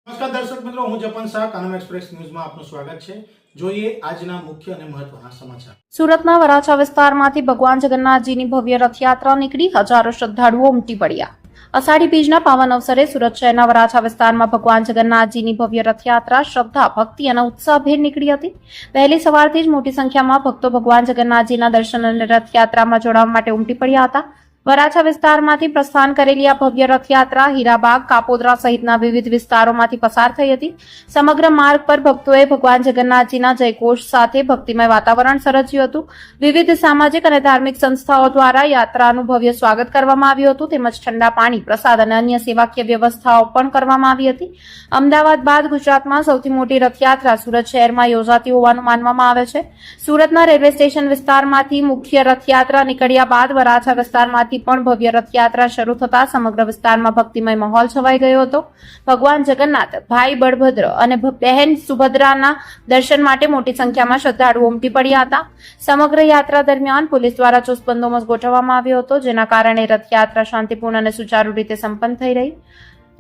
નમસ્કાર દર્શક મિત્રો, હું જપન શાહ કાનમ એક્સપ્રેસ ન્યૂઝમાં આપનું સ્વાગત છે। જોઈએ આજના મુખ્ય અને મહત્વના સમાચાર। સુરતના વરાછા વિસ્તારમાંથી ભગવાન જગન્નાથજીની ભવ્ય રથયાત્રા નીકળી હજારો શ્રદ્ધાળુઓ ઉમટી પડ્યા। અષાઢી બીજના પાવન અવસરે સુરત શહેરના વરાછા વિસ્તારમાં ભગવાન જગન્નાથજીની ભવ્ય રથયાત્રા શ્રદ્ધા, ભક્તિ અને ઉત્સાહભેર નીકળી હતી। વહેલી સવારથી જ મોટી સંખ્યામાં ભક્તો ભગવાન જગન્નાથજીના દર્શન અને રથયાત્રામાં જોડાવા માટે ઉમટી પડ્યા હતા। વરાછા વિસ્તારમાંથી પ્રસ્થાન કરેલી આ ભવ્ય રથયાત્રા હીરાબાગ, કાપોદ્રા સહિતના વિવિધ વિસ્તારોમાંથી પસાર થઈ હતી। સમગ્ર માર્ગ પર ભક્તોએ ભગવાન જગન્નાથજીના જયઘોષ સાથે ભક્તિમય વાતાવરણ સર્જ્યું હતું। વિવિધ સામાજિક અને ધાર્મિક સંસ્થાઓ દ્વારા યાત્રાનું ભવ્ય સ્વાગત કરવામાં આવ્યું હતું, તેમજ ઠંડા પાણી, પ્રસાદ અને અન્ય સેવાકીય વ્યવસ્થાઓ પણ કરવામાં આવી હતી। અમદાવાદ બાદ ગુજરાતમાં સૌથી મોટી રથયાત્રા સુરત શહેરમાં યોજાતી હોવાનું માનવામાં આવે છે। સુરતના રેલવે સ્ટેશન વિસ્તારમાંથી મુખ્ય રથયાત્રા નીકળ્યા બાદ વરાછા વિસ્તારમાંથી પણ ભવ્ય રથયાત્રા શરૂ થતા સમગ્ર વિસ્તારમાં ભક્તિમય માહોલ છવાઈ ગયો હતો। ભગવાન જગન્નાથ, ભાઈ બળભદ્ર અને બહેન સુભદ્રાના દર્શન માટે મોટી સંખ્યામાં શ્રદ્ધાળુઓ ઉમટી પડ્યા હતા। સમગ્ર યાત્રા દરમિયાન પોલીસ દ્વારા ચુસ્ત બંદોબસ્ત ગોઠવવામાં આવ્યો હતો, જેના કારણે રથયાત્રા શાંતિપૂર્ણ અને સુચારુ રીતે સંપન્ન થઈ રહી।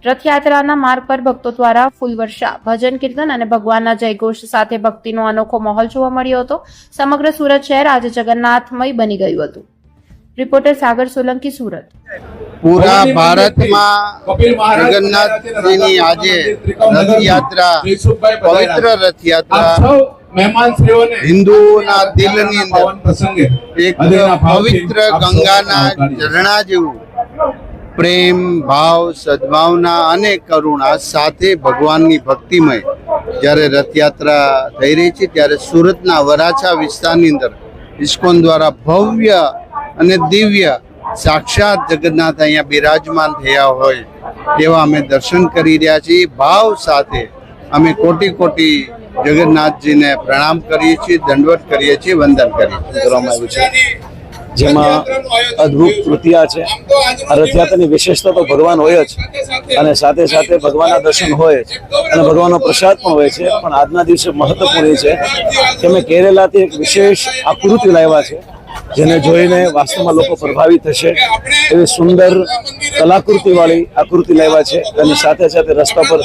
રથયાત્રાના માર્ગ પર ભક્તો દ્વારા ફૂલવર્ષા, ભજન કીર્તન અને ભગવાનના જયઘોષ સાથે ભક્તિનો અનોખો માહોલ જોવા મળ્યો હતો। સમગ્ર સુરત શહેર આજે જગન્નાથમય બની ગયું હતું। रिपोर्टर सागर सोलंकी, सूरत। पूरा भारत में जगन्नाथ जी आज रथ यात्रा, पवित्र रथ यात्रा हिंदू दिल एक पवित्र गंगा झरना जेवुं प्रेम भाव सद्भावना अने करुणा साथे भगवाननी भक्तिमय ज्यारे रथ यात्रा थई रही छे त्यारे सूरतना वराछा विस्तारनी अंदर इस्कोन द्वारा भव्य અને દિવ્ય સાક્ષાત જગન્નાથ અહીંયા બિરાજમાન થયા હોય એવા અમે દર્શન કરી રહ્યા છીએ। ભાવ સાથે અમે કોટી કોટી જગન્નાથજીને પ્રણામ કરીએ છીએ, દંડવત કરીએ છીએ, વંદન કરવામાં આવ્યું છે, જેમાં અદ્ભુત કૃતિયા છે। આ રથયાત્રાની વિશેષતા તો ભગવાન હોય જ, અને સાથે સાથે ભગવાનના દર્શન હોય જ, અને ભગવાનનો પ્રસાદ પણ હોય છે। પણ આજના દિવસે મહત્વપૂર્ણ એ છે કે અમે કેરેલાથી એક વિશેષ આકૃતિ લાવ્યા છે, જેને જોઈને વાસ્તવમાં લોકો પ્રભાવિત થશે એવી સુંદર કલાકૃતિ વાળી આકૃતિ લાવ્યા છે। અને સાથે સાથે રસ્તા પર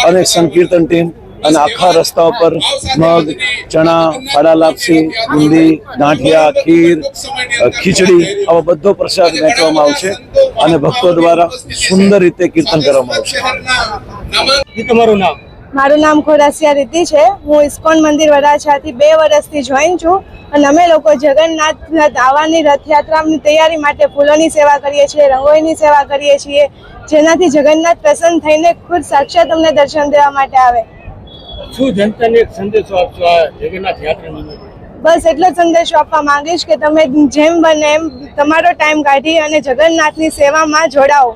અનેક સંકીર્તન ટીમ અને આખા રસ્તા પર મગ, ચણા, ફાડા લાપસી, બુંદી, ગાંઠિયા, ખીર, ખીચડી આવો બધો પ્રસાદ વહેંચવામાં આવશે અને ભક્તો દ્વારા સુંદર રીતે કીર્તન કરવામાં આવશે। તમારું નામ? મારું નામ ખોરાસિયા રીતિ છે। હું ઇસ્કોન મંદિર વરાછાથી 2 વર્ષથી જોઈન છું અને અમે લોકો જગન્નાથ આવવાની રથયાત્રાની તૈયારી માટે ફૂલોની સેવા કરીએ છીએ, રંગોળીની સેવા કરીએ છીએ, જેનાથી જગન્નાથ પ્રસન્ન થઈને ખુદ સાક્ષાત અમને દર્શન દેવા માટે આવે। શું જનતાને એક સંદેશો આપશો આ જગન્નાથ યાત્રાની? બસ એટલો જ સંદેશો આપવા માંગીશ કે તમે જેમ બને એમ તમારો ટાઈમ કાઢી અને જગન્નાથની સેવામાં જોડાઓ।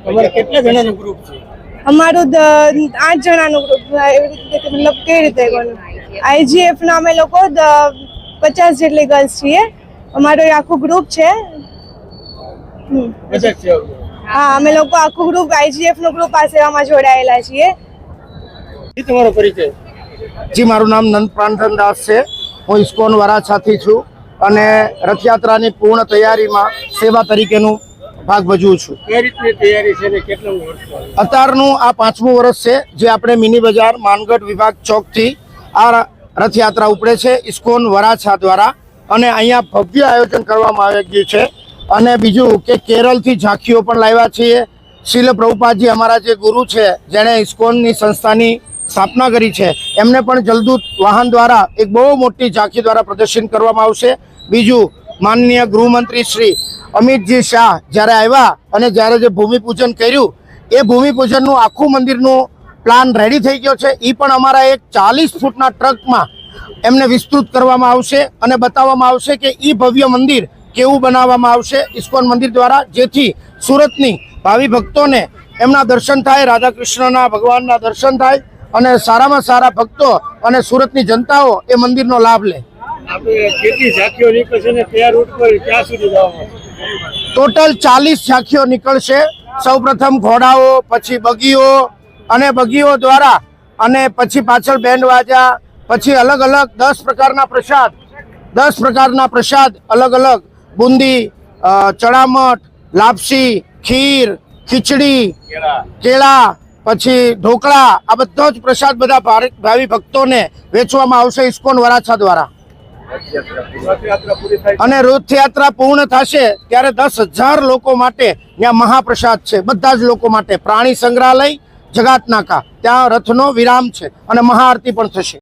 તમારે કેટલા જણાનું ગ્રુપ છે? અમારું 8 જણાનું ગ્રુપ। મતલબ કેવી રીતે IGF ના અમે લોકો 50 જેટલી ગર્લ્સ છીએ। અમારો આખું ગ્રુપ છે। હા, અમે લોકો આખું ગ્રુપ IGF નું ગ્રુપ આ સેવામાં જોડાયેલા છીએ। તમારો પરિચય? જી, મારું નામ નંદપ્રાણધન દાસ છે। હું ઇસ્કોન વરાછાથી છું અને રથયાત્રાની પૂર્ણ તૈયારીમાં સેવા તરીકેનું ભાગ ભજવું છું। કઈ રીતની તૈયારી છે ને કેટલું વર્ષ? અત્યારનું આ 5મું વર્ષ છે જે આપણે મિની બજાર માનગઢ વિભાગ ચોકથી આ રથયાત્રા ઉપડે છે ઇસ્કોન વરાછા દ્વારા, અને અહીંયા ભવ્ય આયોજન કરવામાં આવ્યું છે। અને બીજું કે કેરળથી ઝાંખીઓ પણ લાવ્યા છીએ। શીલ પ્રભુપાદજી અમારા જે ગુરુ છે, જેણે ઇસ્કોનની સંસ્થાની સ્થાપના કરી છે, એમને પણ જલદૂત વાહન દ્વારા એક બહુ મોટી ઝાંખી દ્વારા પ્રદર્શન કરવામાં આવશે। બીજું, માનનીય ગૃહમંત્રી શ્રી અમિતજી શાહ જ્યારે આવ્યા અને જ્યારે જે ભૂમિપૂજન કર્યું, એ ભૂમિપૂજનનું આખું મંદિરનું પ્લાન રેડી થઈ ગયો છે। એ પણ અમારા એક 40 ફૂટના ટ્રકમાં એમને વિસ્તૃત કરવામાં આવશે અને બતાવવામાં આવશે કે એ ભવ્ય મંદિર કેવું બનાવવામાં આવશે ઇસ્કોન મંદિર દ્વારા, જેથી સુરતની ભાવિ ભક્તોને એમના દર્શન થાય, રાધા કૃષ્ણના ભગવાનના દર્શન થાય અને સારામાં સારા ભક્તો અને સુરતની જનતાઓ એ મંદિરનો લાભ લે। કેટલી ઝાંખીઓ નીકળશે ને કયા રૂટ પર ક્યાં સુધી જવાનું? ટોટલ 40 ઝાંખીઓ નીકળશે। સૌપ્રથમ ઘોડાઓ, પછી બગીઓ અને બગીઓ દ્વારા, અને પછી પાછળ બેન્ડ વાજા, પછી અલગ અલગ 10 પ્રકારના પ્રસાદ અલગ અલગ બુંદી, ચણામઠ, લાપસી, ખીર, ખીચડી, કેળા પછી ઢોકળા, આ બધો જ પ્રસાદ બધા ભાવિ ભક્તોને વેચવામાં આવશે ઇસ્કોન વરાછા દ્વારા. અને રથયાત્રા પૂર્ણ થશે ત્યારે 10,000 લોકો માટે ત્યાં મહાપ્રસાદ છે, બધા જ લોકો માટે. પ્રાણી સંગ્રહાલય, જગાત નાકા, ત્યાં રથનો વિરામ છે અને મહાઆરતી પણ થશે.